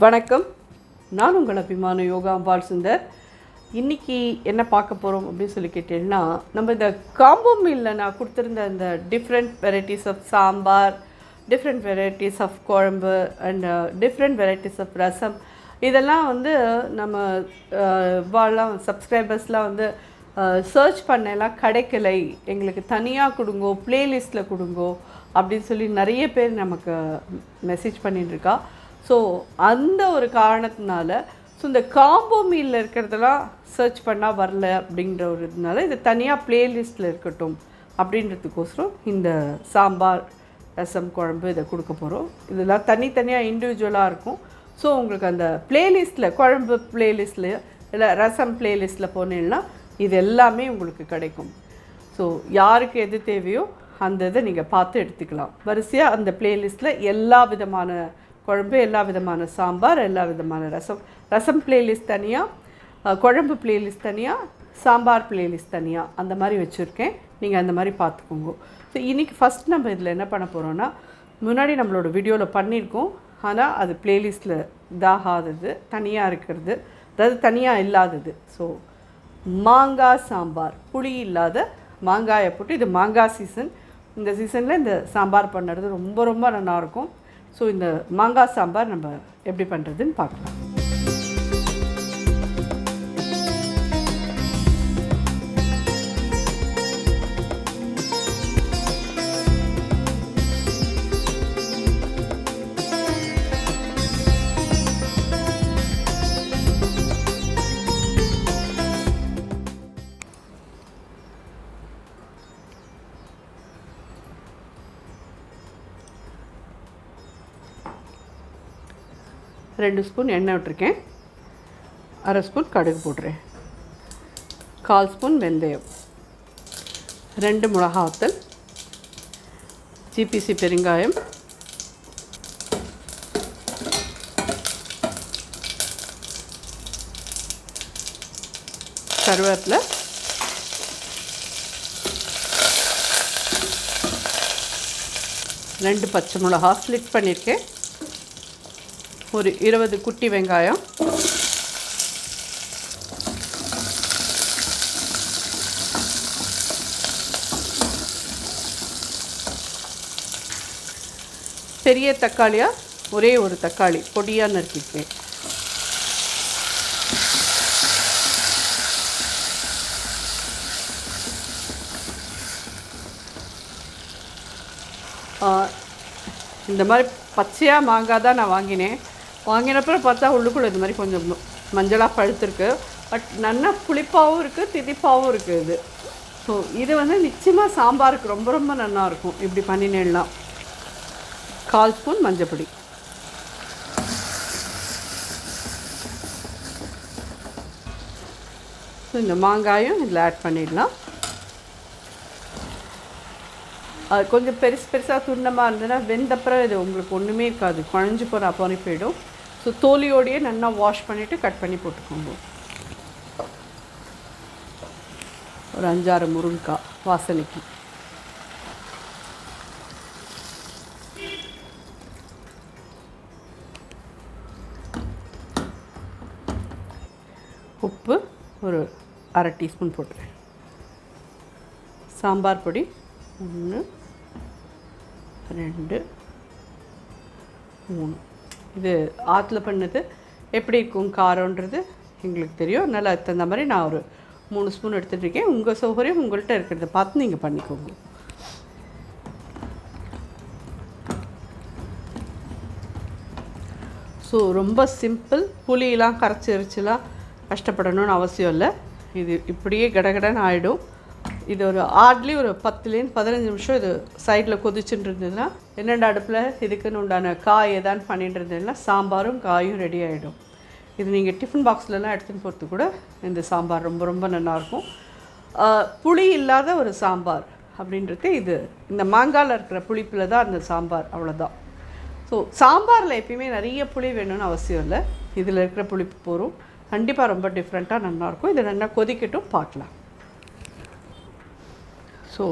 வணக்கம், நான் உங்கள் அபிமான யோகாம்பால் சுந்தர். இன்றைக்கி என்ன பார்க்க போகிறோம் அப்படின்னு சொல்லி கேட்டீங்கன்னா, நம்ம இந்த காம்போ மீலில் நான் கொடுத்துருந்த இந்த different varieties of sambar, different varieties of kuzhambu and different varieties of rasam, இதெல்லாம் வந்து நம்ம வாழலாம் சப்ஸ்கிரைபர்ஸ்லாம் வந்து சர்ச் பண்ணலாம் கிடைக்கலை, எங்களுக்கு தனியாக கொடுங்கோ, ப்ளேலிஸ்ட்டில் கொடுங்கோ அப்படின்னு சொல்லி நிறைய பேர் நமக்கு மெசேஜ் பண்ணிட்டுருக்கா. ஸோ அந்த ஒரு காரணத்தினால இந்த காம்போ மீலில் இருக்கிறதெல்லாம் சர்ச் பண்ணால் வரல அப்படின்ற ஒரு இதனால இது தனியாக ப்ளேலிஸ்ட்டில் இருக்கட்டும் அப்படின்றதுக்கோசரம் இந்த சாம்பார் ரசம் குழம்பு இதை கொடுக்க போகிறோம். இதெல்லாம் தனித்தனியாக இண்டிவிஜுவலாக இருக்கும். ஸோ உங்களுக்கு அந்த ப்ளேலிஸ்ட்டில் குழம்பு ப்ளேலிஸ்ட்டில் இல்லை ரசம் ப்ளேலிஸ்ட்டில் போனீங்கன்னா இது எல்லாமே உங்களுக்கு கிடைக்கும். ஸோ யாருக்கு எது தேவையோ அந்த இதை நீங்கள் பார்த்து எடுத்துக்கலாம். வரிசையாக அந்த ப்ளேலிஸ்ட்டில் எல்லா விதமான குழம்பு, எல்லா விதமான சாம்பார், எல்லா விதமான ரசம் ப்ளேலிஸ்ட் தனியாக, குழம்பு ப்ளேலிஸ்ட் தனியாக, சாம்பார் ப்ளேலிஸ்ட் தனியாக, அந்த மாதிரி வச்சுருக்கேன். நீங்கள் அந்த மாதிரி பார்த்துக்கோங்க. ஸோ இன்றைக்கி ஃபஸ்ட் நம்ம இதில் என்ன பண்ண போகிறோன்னா, முன்னாடி நம்மளோட வீடியோவில் பண்ணியிருக்கோம், ஆனால் அது ப்ளேலிஸ்ட்டில் இதாகாதது, தனியாக இருக்கிறது, அதாவது தனியாக இல்லாதது. ஸோ மாங்காய் சாம்பார், புளி இல்லாத மாங்காயை போட்டு, இது மாங்காய் சீசன். இந்த சீசனில் இந்த சாம்பார் பண்ணுறது ரொம்ப ரொம்ப நல்லாயிருக்கும். ஸோ இந்த மாங்காய் சாம்பார் நம்ம எப்படி பண்ணுறதுன்னு பார்க்கலாம். ரெண்டு ஸ்பூன் எண்ணெய் விட்டுருக்கேன், அரை ஸ்பூன் கடுகு போடுறேன், 1/4 ஸ்பூன் வெந்தயம், 2 மிளகாத்தல், GPC பெருங்காயம், கருவேப்பிலை, 2 பச்சை மிளகா ஸ்லிட் பண்ணியிருக்கேன், ஒரு 20 குட்டி வெங்காயம், பெரிய தக்காளியாக ஒரே ஒரு தக்காளி பொடியாக நறுக்கிட்டேன், இந்த மாதிரி பச்சையாக மாங்காய் தான் நான் வாங்கினப்பறம் பார்த்தா உள்ளுக்குள்ளே இது மாதிரி கொஞ்சம் மஞ்சளாக பழுத்துருக்கு. பட் நல்லா புளிப்பாகவும் இருக்குது, திதிப்பாகவும் இருக்குது இது. ஸோ இது வந்து நிச்சயமாக சாம்பாருக்கு ரொம்ப ரொம்ப நல்லாயிருக்கும் இப்படி பண்ணினேன்னா. 1/4 ஸ்பூன் மஞ்சப்பொடி, ஸோ இந்த மாங்காயும் இதில் ஆட் பண்ணிடலாம். அது கொஞ்சம் பெருசாக துண்டமாக இருந்ததுன்னா வெந்தப்புறம் இது உங்களுக்கு ஒன்றுமே இருக்காது, குழஞ்சி போகிற அப்போனே போயிடும். ஸோ தோலியோடையே நல்லா வாஷ் பண்ணிவிட்டு கட் பண்ணி போட்டுக்கோங்க. ஒரு 5-6 முருங்கைக்காய் வாசனைக்கு, உப்பு ஒரு 1/2 டீஸ்பூன் போட்டுறேன், சாம்பார் பொடி 1 2 3. இது ஆற்றுல பண்ணது எப்படி இருக்கும் காரன்றது எங்களுக்கு தெரியும், அதனால் அதுக்கு தகுந்த மாதிரி நான் ஒரு 3 ஸ்பூன் எடுத்துகிட்ருக்கேன். உங்கள் சௌகரியம் உங்கள்கிட்ட இருக்கிறத பார்த்து நீங்கள் பண்ணிக்கோங்க. ஸோ ரொம்ப சிம்பிள், புளியெலாம் கரைச்சி கஷ்டப்படணும்னு அவசியம் இல்லை. இது இப்படியே கடகடன்னு ஆகிடும். இது ஒரு ஹார்ட்லி ஒரு 10லேருந்து 15 நிமிஷம் இது சைடில் கொதிச்சுட்டு இருந்ததுன்னா, என்னென்ன அடுப்பில் இதுக்குன்னு உண்டான காய் எதான்னு பண்ணிட்டு இருந்ததுன்னா சாம்பாரும் காயும் ரெடி ஆகிடும். இது நீங்கள் டிஃபன் பாக்ஸ்லலாம் எடுத்துன்னு போகிறது கூட இந்த சாம்பார் ரொம்ப ரொம்ப நல்லாயிருக்கும். புளி இல்லாத ஒரு சாம்பார் அப்படின்றது இது. இந்த மாங்காயில் இருக்கிற புளிப்பில் தான் அந்த சாம்பார், அவ்வளோதான். ஸோ சாம்பாரில் எப்பயுமே நிறைய புளி வேணும்னு அவசியம் இல்லை, இதில் இருக்கிற புளிப்பு போகும். கண்டிப்பாக ரொம்ப டிஃப்ரெண்ட்டாக நல்லாயிருக்கும். இதை நல்லா கொதிக்கட்டும், பார்க்கலாம். ஸோ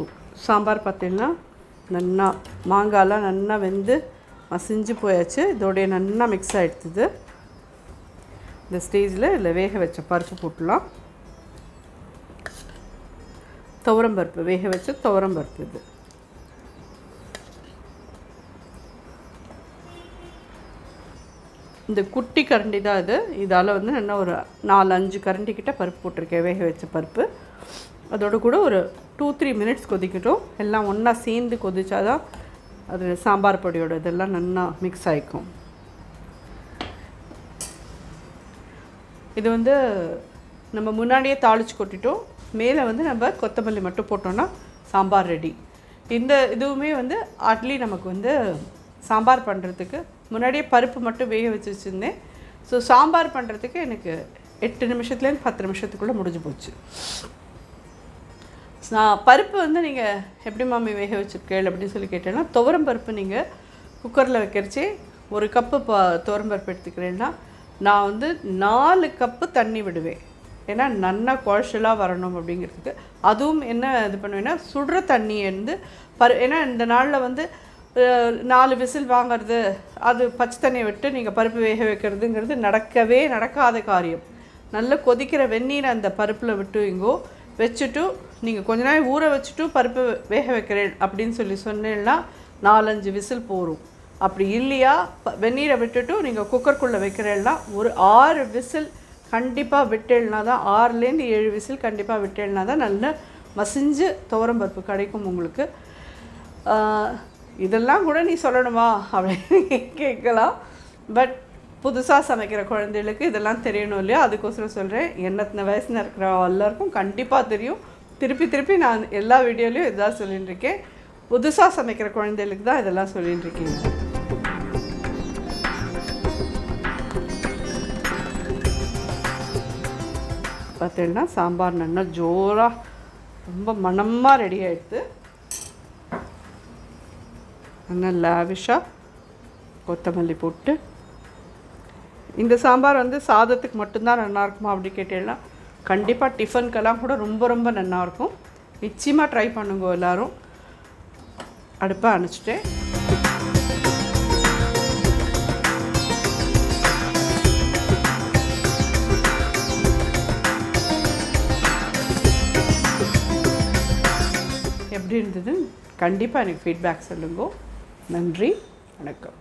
சாம்பார் பார்த்திங்கன்னா நல்லா மாங்காயெலாம் நல்லா வெந்து மசிஞ்சு போயாச்சு. இதோடைய நல்லா மிக்ஸ் ஆகிடுது. இந்த ஸ்டேஜில் இதில் வேக வச்ச பருப்பு போட்டுடலாம். துவரம்பருப்பு, வேக வச்ச துவரம்பருப்பு இது. இந்த குட்டி கரண்டி தான் இது. இதால் வந்து என்ன ஒரு 4-5 கரண்டி கிட்ட பருப்பு போட்டிருக்கேன், வேக வச்ச பருப்பு. அதோட கூட ஒரு 2-3 மினிட்ஸ் கொதிக்கட்டும். எல்லாம் ஒன்றா சேர்ந்து கொதிச்சாதான் அது சாம்பார் பொடியோட இதெல்லாம் நல்லா மிக்ஸ் ஆகிக்கும். இது வந்து நம்ம முன்னாடியே தாளித்து கொட்டிட்டோம். மேலே வந்து நம்ம கொத்தமல்லி மட்டும் போட்டோன்னா சாம்பார் ரெடி. இந்த இதுவுமே வந்து அட்லி நமக்கு வந்து சாம்பார் பண்ணுறதுக்கு முன்னாடியே பருப்பு மட்டும் வேக வச்சு வச்சுருந்தேன். ஸோ சாம்பார் பண்ணுறதுக்கு எனக்கு 8 நிமிஷத்துலேருந்து 10 நிமிஷத்துக்குள்ளே முடிஞ்சு போச்சு. நான் பருப்பு வந்து நீங்கள் எப்படி மாமி வேக வச்சுருக்கேள் அப்படின்னு சொல்லி கேட்டேன்னா, துவரம் பருப்பு நீங்கள் குக்கரில் வைக்கிறச்சே 1 கப்பு துவரம் பருப்பு எடுத்துக்கிறேன்னா நான் வந்து 4 கப்பு தண்ணி விடுவேன். ஏன்னா நல்லா குழச்சலாக வரணும் அப்படிங்கிறதுக்கு. அதுவும் என்ன இது பண்ணுவேன்னா, சுடுற தண்ணியை வந்து ஏன்னா இந்த நாளில் வந்து 4 விசில் வாங்கிறது, அது பச்சை தண்ணியை விட்டு நீங்கள் பருப்பு வேக வைக்கிறதுங்கிறது நடக்காத காரியம். நல்லா கொதிக்கிற வெந்நீரை அந்த பருப்பில் விட்டு இங்கோ வச்சுட்டு நீங்கள் கொஞ்ச நாள் ஊற வச்சுட்டு பருப்பு வேக வைக்கிறேன் அப்படின்னு சொன்னீங்கன்னா 4-5 விசில் போகும். அப்படி இல்லையா வெந்நீரை விட்டுட்டு நீங்கள் குக்கருக்குள்ளே வைக்கிறேன்னா ஒரு 6 விசில் கண்டிப்பாக விட்டேன்னா தான், 6லேருந்து 7 விசில் கண்டிப்பாக விட்டேன்னா தான் நல்ல மசிஞ்சு துவரம்பருப்பு கிடைக்கும் உங்களுக்கு. இதெல்லாம் கூட நீ சொல்லணுமா அப்படின்னு கேட்கலாம். பட் புதுசாக சமைக்கிற குழந்தைகளுக்கு இதெல்லாம் தெரியணும் இல்லையா, அதுக்கோசரம் சொல்கிறேன். எண்ணத்தின வயசில் இருக்கிற எல்லாருக்கும் கண்டிப்பாக தெரியும். திருப்பி நான் எல்லா வீடியோலையும் இதுதான் சொல்லிட்டு இருக்கேன். புதுசாக சமைக்கிற குழந்தைகளுக்கு தான் இதெல்லாம் சொல்லிட்டு இருக்கீங்க. பார்த்தீங்கன்னா சாம்பார் நல்லா ஜோராக ரொம்ப மணமாக ரெடி ஆகிடுது. நல்லா லாவிஷாக கொத்தமல்லி போட்டு. இந்த சாம்பார் வந்து சாதத்துக்கு மட்டும்தான் நல்லாயிருக்குமா அப்படி கேட்டீங்கன்னா, கண்டிப்பாக டிஃபனுக்கெல்லாம் கூட ரொம்ப நல்லாயிருக்கும். நிச்சயமாக ட்ரை பண்ணுங்க எல்லோரும். அடுப்பை அணைச்சிட்டேன். எப்படி இருந்தது கண்டிப்பாக எனக்கு ஃபீட்பேக் சொல்லுங்க. நன்றி, வணக்கம்.